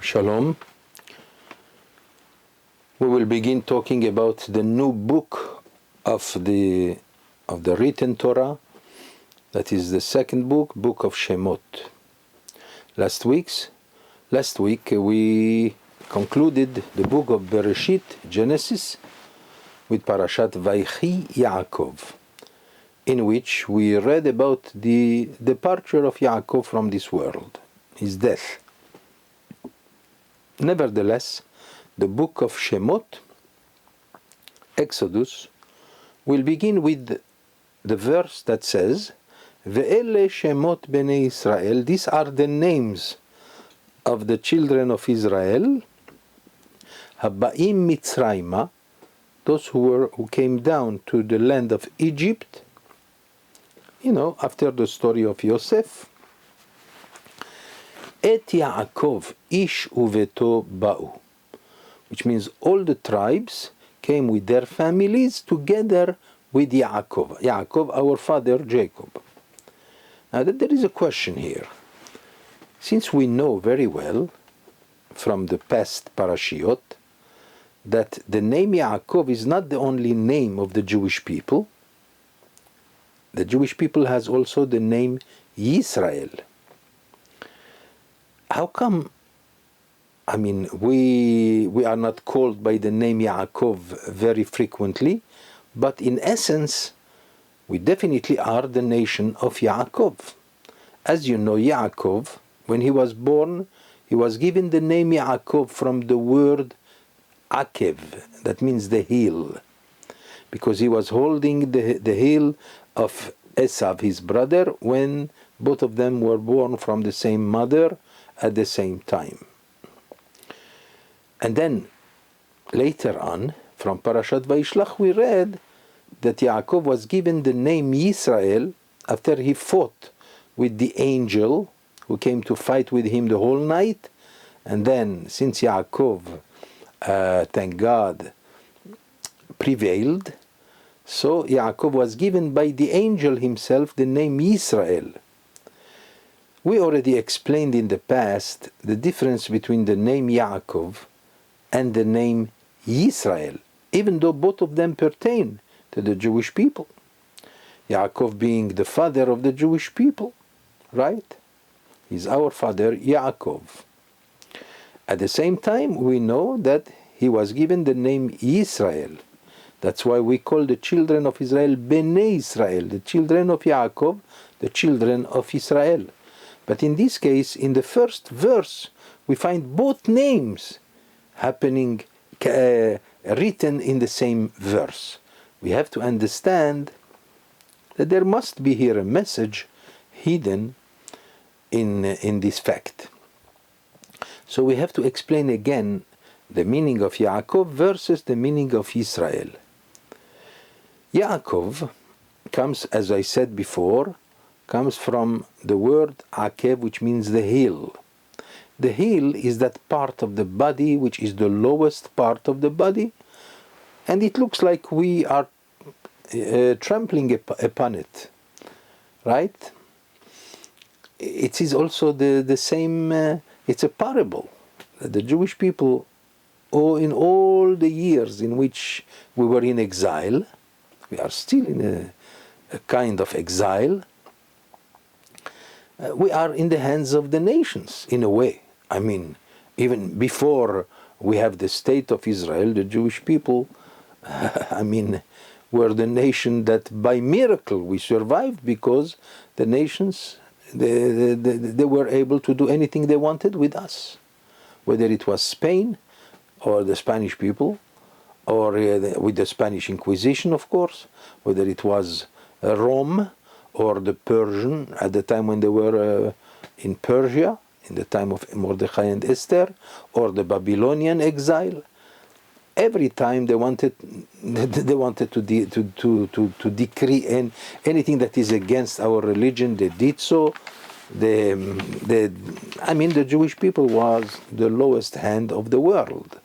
Shalom. We will begin talking about the new book of the written Torah. That is the second book of Shemot. Last week we concluded the book of Bereshit, Genesis, with Parashat Vaychi Yaakov, in which we read about the departure of Yaakov from this world, his death. Nevertheless, the book of Shemot, Exodus, will begin with the verse that says, Ve'ele Shemot Bnei Yisrael, these are the names of the children of Israel, Haba'im Mitzrayma, those who came down to the land of Egypt, after the story of Yosef. Et Yaakov ish uveto ba'u, which means all the tribes came with their families together with Yaakov, our father Jacob. Now there is a question here. Since we know very well from the past Parashiot that the name Yaakov is not the only name of the Jewish people, the Jewish people has also the name Yisrael. How come, we are not called by the name Yaakov very frequently, but in essence, we definitely are the nation of Yaakov. As you know, Yaakov, when he was born, he was given the name Yaakov from the word Akev, that means the heel, because he was holding the heel of Esav, his brother, when both of them were born from the same mother at the same time. And then later on, from Parashat Vayishlach, we read that Yaakov was given the name Yisrael after he fought with the angel who came to fight with him the whole night. And then, since Yaakov, thank God, prevailed, so Yaakov was given by the angel himself the name Yisrael. We already explained in the past the difference between the name Yaakov and the name Yisrael, even though both of them pertain to the Jewish people. Yaakov being the father of the Jewish people, right? He's our father Yaakov. At the same time, we know that he was given the name Yisrael. That's why we call the children of Israel Bnei Israel, the children of Yaakov, the children of Israel. But in this case, in the first verse, we find both names happening, written in the same verse. We have to understand that there must be here a message hidden in this fact. So we have to explain again the meaning of Yaakov versus the meaning of Israel. Yaakov comes, as I said before, comes from the word Akev, which means the heel. The heel is that part of the body which is the lowest part of the body, and it looks like we are trampling upon it, right? It is also the same, it's a parable. The Jewish people, in all the years in which we were in exile, we are still in a kind of exile, we are in the hands of the nations, in a way. Even before we have the state of Israel, the Jewish people, were the nation that by miracle we survived, because the nations, they were able to do anything they wanted with us. Whether it was Spain, or the Spanish people, or with the Spanish Inquisition, of course, whether it was Rome, or the Persian, at the time when they were in Persia, in the time of Mordechai and Esther, or the Babylonian exile. Every time they wanted to decree anything that is against our religion, they did so. The Jewish people was the lowest hand of the world.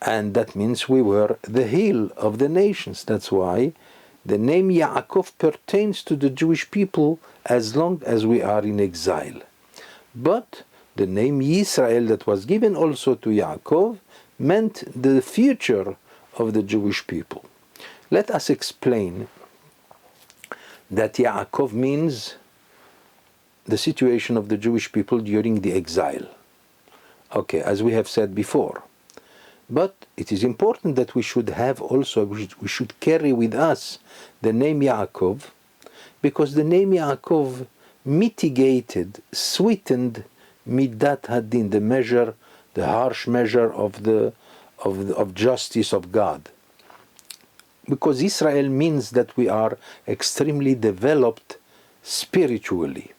And that means we were the heel of the nations. That's why the name Yaakov pertains to the Jewish people as long as we are in exile. But The name Yisrael that was given also to Yaakov meant the future of the Jewish people. Let us explain that Yaakov means the situation of the Jewish people during the exile. Okay, as we have said before. But it is important that we should have also, we should carry with us the name Yaakov, because the name Yaakov mitigated, sweetened Midat Hadin, the measure, the harsh measure of justice of God. Because Israel means that we are extremely developed spiritually.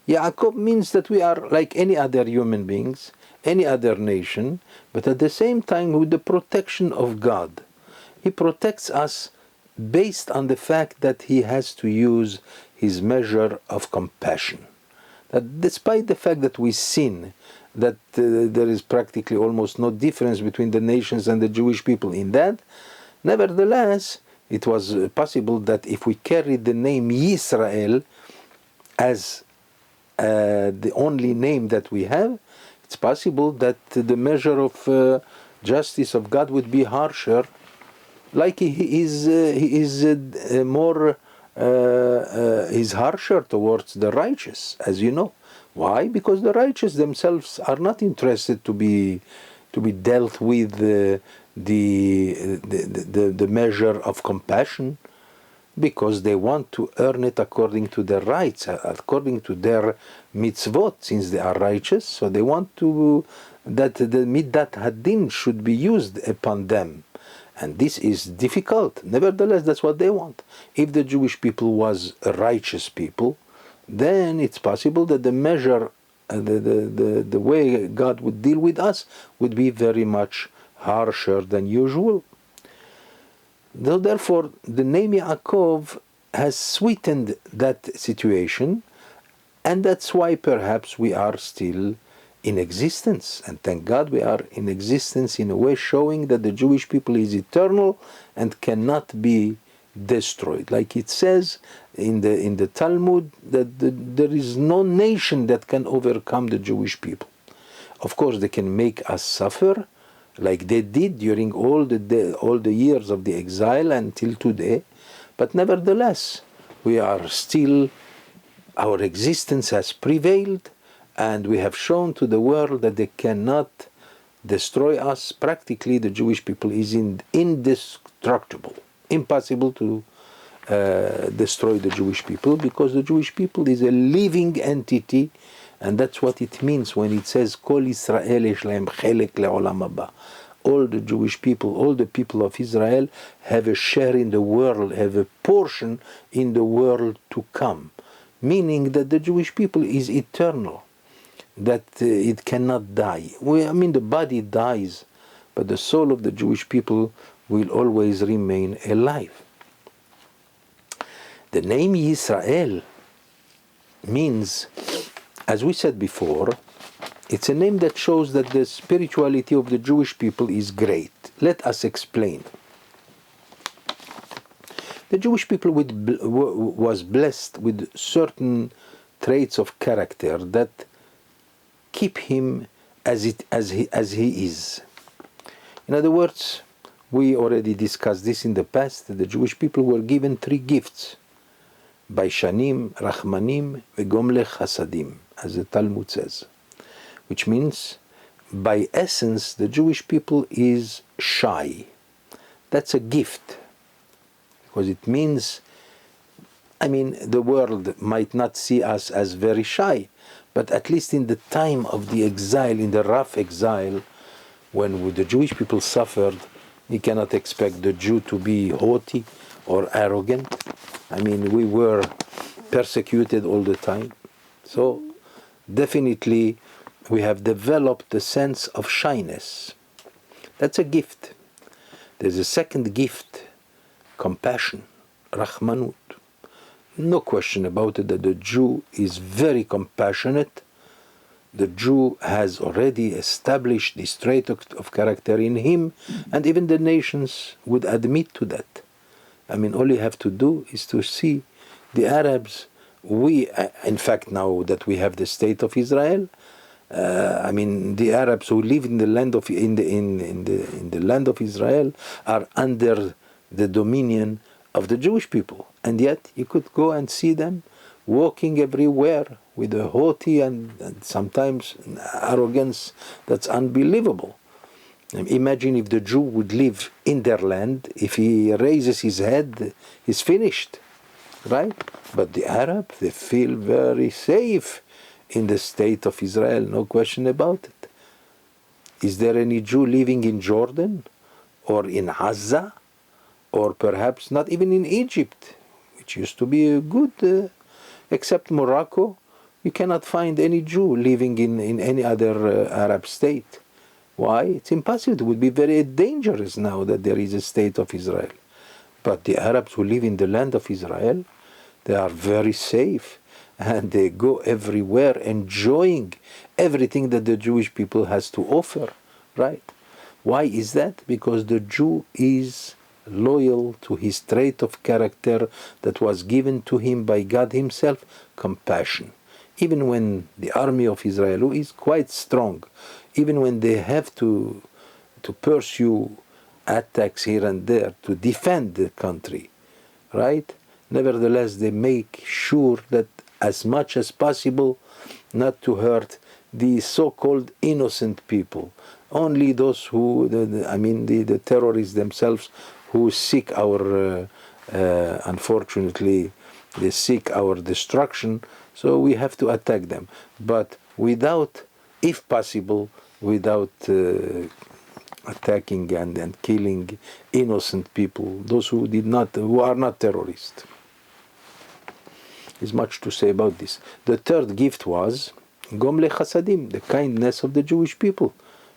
Yaakov means that we are like any other human beings, any other nation, but at the same time with the protection of God. He protects us based on the fact that he has to use his measure of compassion. That despite the fact that we sin, that there is practically almost no difference between the nations and the Jewish people in that, nevertheless, it was possible that if we carried the name Yisrael as the only name that we have, it's possible that the measure of justice of God would be harsher, like he is harsher towards the righteous, as you know. Why? Because the righteous themselves are not interested to be dealt with the measure of compassion, because they want to earn it according to their rights, according to their mitzvot, since they are righteous. So they want to that the midat hadin should be used upon them, and this is difficult. Nevertheless, that's what they want. If the Jewish people was a righteous people, then it's possible that the measure, the way God would deal with us would be very much harsher than usual. So therefore, the name Yaakov has sweetened that situation, and that's why perhaps we are still in existence. And thank God we are in existence in a way showing that the Jewish people is eternal and cannot be destroyed. Like it says in the Talmud, that there is no nation that can overcome the Jewish people. Of course, they can make us suffer, like they did during all the years of the exile until today, but nevertheless, we are still, our existence has prevailed, and we have shown to the world that they cannot destroy us. Practically, the Jewish people is indestructible. Impossible to destroy the Jewish people, because the Jewish people is a living entity. And that's what it means when it says, Kol Yisrael yesh lahem chelek le'olam haba. All the Jewish people, all the people of Israel have a share in the world, have a portion in the world to come. Meaning that the Jewish people is eternal, that it cannot die. The body dies, but the soul of the Jewish people will always remain alive. The name Yisrael means, as we said before, it's a name that shows that the spirituality of the Jewish people is great. Let us explain. The Jewish people was blessed with certain traits of character that keep him as he is. In other words, we already discussed this in the past. The Jewish people were given 3 gifts: Baishanim, Rachmanim, Vegomlech Hasadim, as the Talmud says, which means, by essence, the Jewish people is shy. That's a gift, because it means, the world might not see us as very shy, but at least in the time of the exile, in the rough exile, when the Jewish people suffered, you cannot expect the Jew to be haughty or arrogant. We were persecuted all the time. So definitely we have developed a sense of shyness. That's a gift. There's a second gift, compassion, Rahmanut. No question about it that the Jew is very compassionate. The Jew has already established this trait of character in him, and even the nations would admit to that. All you have to do is to see the Arabs. In fact, now that we have the state of Israel, I mean, the Arabs who live in the land of in the land of Israel are under the dominion of the Jewish people, and yet you could go and see them walking everywhere with a haughty and sometimes arrogance that's unbelievable. Imagine if the Jew would live in their land, if he raises his head, he's finished, right? But the Arab, they feel very safe in the state of Israel, no question about it. Is there any Jew living in Jordan or in Gaza or perhaps not even in Egypt, which used to be a good, except Morocco? You cannot find any Jew living in any other Arab state. Why? It's impossible. It would be very dangerous now that there is a state of Israel. But the Arabs who live in the land of Israel, they are very safe. And they go everywhere enjoying everything that the Jewish people has to offer, right? Why is that? Because the Jew is loyal to his trait of character that was given to him by God himself, compassion. Even when the army of Israel, who is quite strong, even when they have to pursue attacks here and there to defend the country, right? Nevertheless, they make sure that as much as possible not to hurt the so-called innocent people. Only those who, the terrorists themselves who seek our, unfortunately, they seek our destruction, so we have to attack them. But without, if possible, without attacking and killing innocent people, those who are not terrorists. There's much to say about this. The third gift was Gomle Chasadim, the kindness of the Jewish people,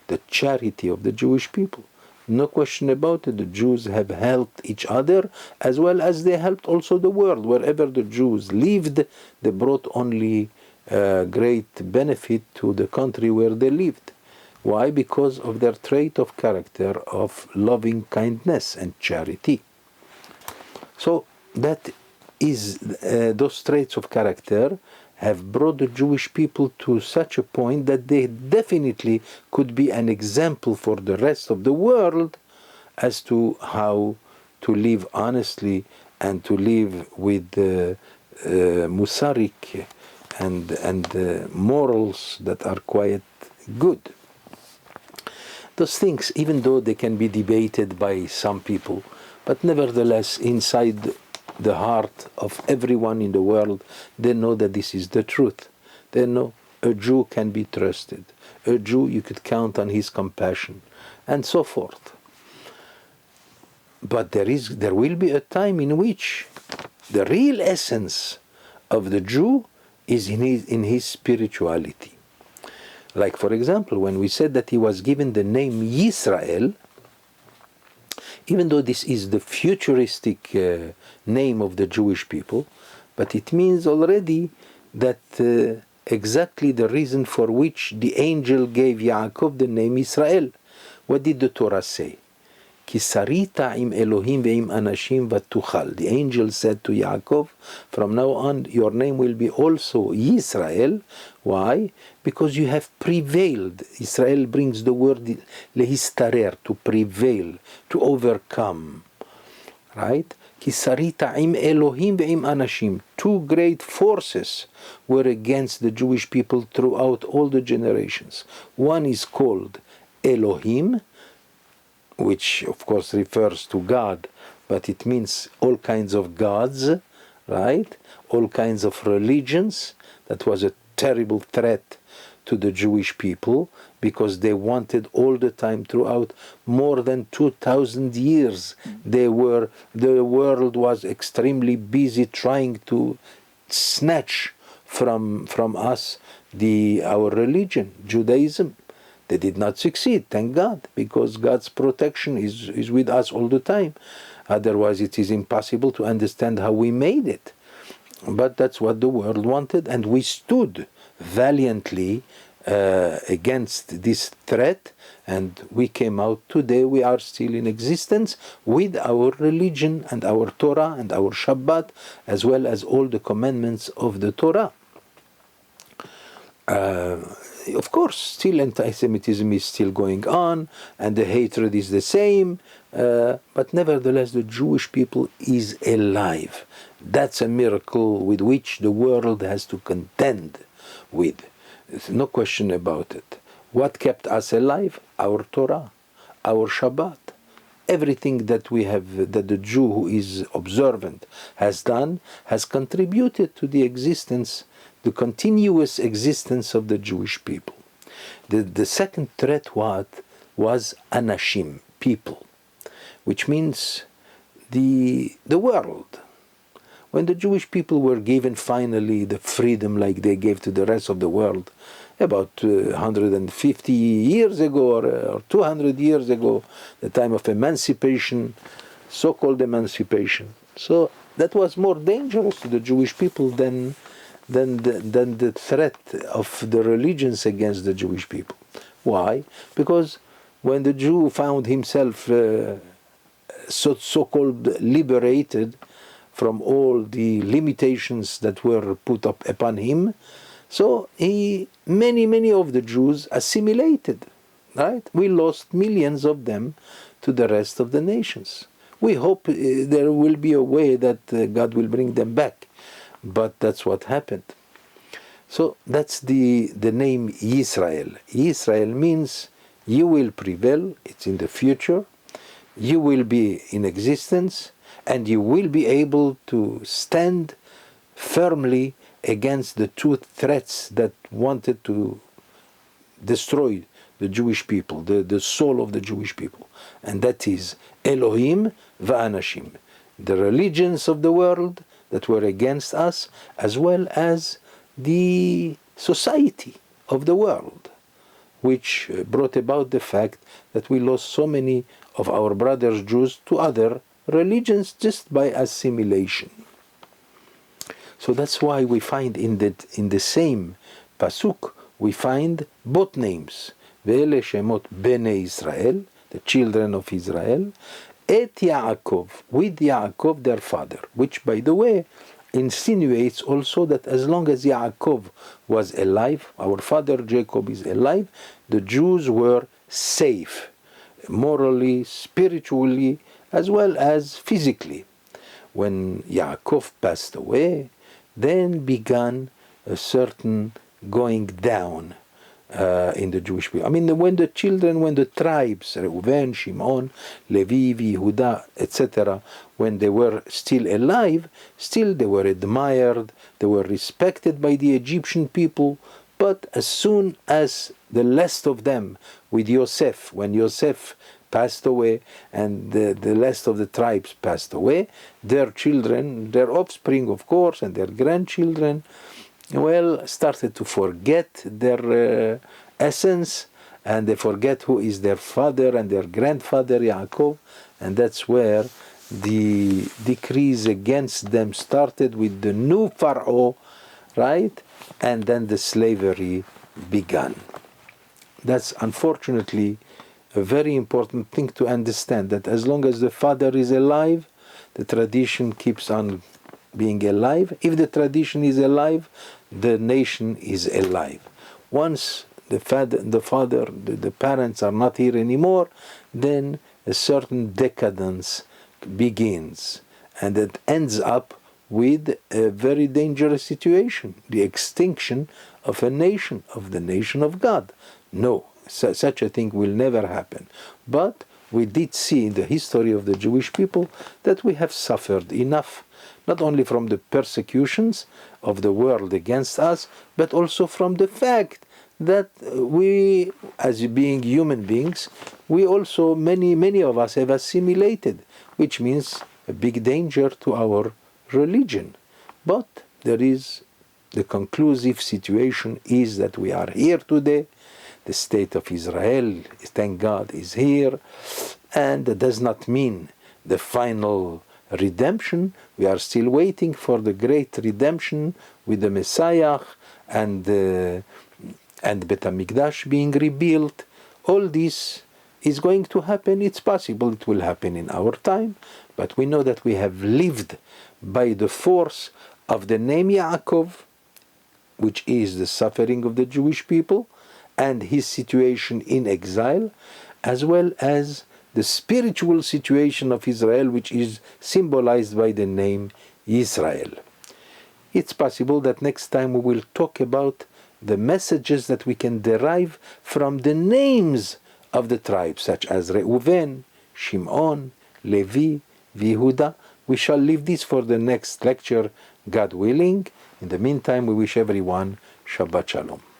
the charity of the Jewish people. No question about it. The Jews have helped each other as well as they helped also the world. Wherever the Jews lived, they brought only great benefit to the country where they lived. Why? Because of their trait of character of loving kindness and charity. So that is those traits of character have brought the Jewish people to such a point that they definitely could be an example for the rest of the world as to how to live honestly and to live with musarik and morals that are quite good. Those things, even though they can be debated by some people, but nevertheless inside the heart of everyone in the world, they know that this is the truth. They know a Jew can be trusted. A Jew, you could count on his compassion, and so forth. But there will be a time in which the real essence of the Jew is in his spirituality. Like, for example, when we said that he was given the name Yisrael, even though this is the futuristic name of the Jewish people, but it means already that exactly the reason for which the angel gave Yaakov the name Israel. What did the Torah say? Ki sarita im Elohim ve'im anashim vatuchal. The angel said to Yaakov, from now on your name will be also Yisrael. Why? Because you have prevailed. Israel brings the word lehistarer, to prevail, to overcome. Right? Ki sarita im Elohim ve'im anashim. Two great forces were against the Jewish people throughout all the generations. One is called Elohim, which of course refers to God, but it means all kinds of gods, right? All kinds of religions. That was a terrible threat to the Jewish people because they wanted all the time throughout more than 2,000 years. The world was extremely busy trying to snatch from us our religion, Judaism. They did not succeed, thank God, because God's protection is with us all the time. Otherwise, it is impossible to understand how we made it. But that's what the world wanted, and we stood valiantly against this threat, and we came out. Today we are still in existence with our religion and our Torah and our Shabbat, as well as all the commandments of the Torah. of course, still anti-Semitism is still going on, and the hatred is the same, but nevertheless the Jewish people is alive. That's a miracle with which the world has to contend with. There's no question about it. What kept us alive? Our Torah, our Shabbat. Everything that we have, that the Jew who is observant has done, has contributed to the existence, the continuous existence of the Jewish people. The second threat was anashim, people, which means the world. When the Jewish people were given finally the freedom like they gave to the rest of the world, about 150 years ago or 200 years ago, the time of emancipation, so-called emancipation. So that was more dangerous to the Jewish people than the threat of the religions against the Jewish people. Why? Because when the Jew found himself so-called liberated from all the limitations that were put up upon him, so many of the Jews assimilated, right? We lost millions of them to the rest of the nations. We hope there will be a way that God will bring them back, but that's what happened. So that's the name Yisrael. Yisrael means you will prevail, it's in the future, you will be in existence, and you will be able to stand firmly against the two threats that wanted to destroy the Jewish people, the soul of the Jewish people. And that is Elohim va'anashim, the religions of the world that were against us, as well as the society of the world, which brought about the fact that we lost so many of our brothers Jews to other religions just by assimilation. So that's why we find in the same pasuk we find both names. Ve'ele Shemot Bnei Yisrael, the children of Israel, et Yaakov, with Yaakov their father, which by the way insinuates also that as long as Yaakov was alive, our father Jacob is alive, the Jews were safe, morally, spiritually, as well as physically. When Yaakov passed away, then began a certain going down in the Jewish people. I mean, when the tribes, Reuven, Shimon, Levi, Yehuda, etc., when they were still alive, still they were admired, they were respected by the Egyptian people, but as soon as the last of them, with Yosef, when Yosef passed away and the last of the tribes passed away, their children, their offspring of course, and their grandchildren, started to forget their essence, and they forget who is their father and their grandfather Yaakov, and that's where the decrees against them started with the new Pharaoh, right? And then the slavery began. That's unfortunately a very important thing to understand, that as long as the father is alive, the tradition keeps on being alive. If the tradition is alive, the nation is alive. Once the parents are not here anymore, then a certain decadence begins, and it ends up with a very dangerous situation, the extinction of a nation, of the nation of God. No, such a thing will never happen. But we did see in the history of the Jewish people that we have suffered enough, not only from the persecutions of the world against us, but also from the fact that we, as being human beings, we also, many of us have assimilated, which means a big danger to our religion. But there is the conclusive situation is that we are here today. The state of Israel, thank God, is here, and that does not mean the final redemption. We are still waiting for the great redemption with the Messiah and Bet HaMikdash being rebuilt. All this is going to happen. It's possible it will happen in our time, but we know that we have lived by the force of the name Yaakov, which is the suffering of the Jewish people, and his situation in exile, as well as the spiritual situation of Israel, which is symbolized by the name Yisrael. It's possible that next time we will talk about the messages that we can derive from the names of the tribes, such as Reuven, Shimon, Levi, Yehuda. We shall leave this for the next lecture, God willing. In the meantime, we wish everyone Shabbat Shalom.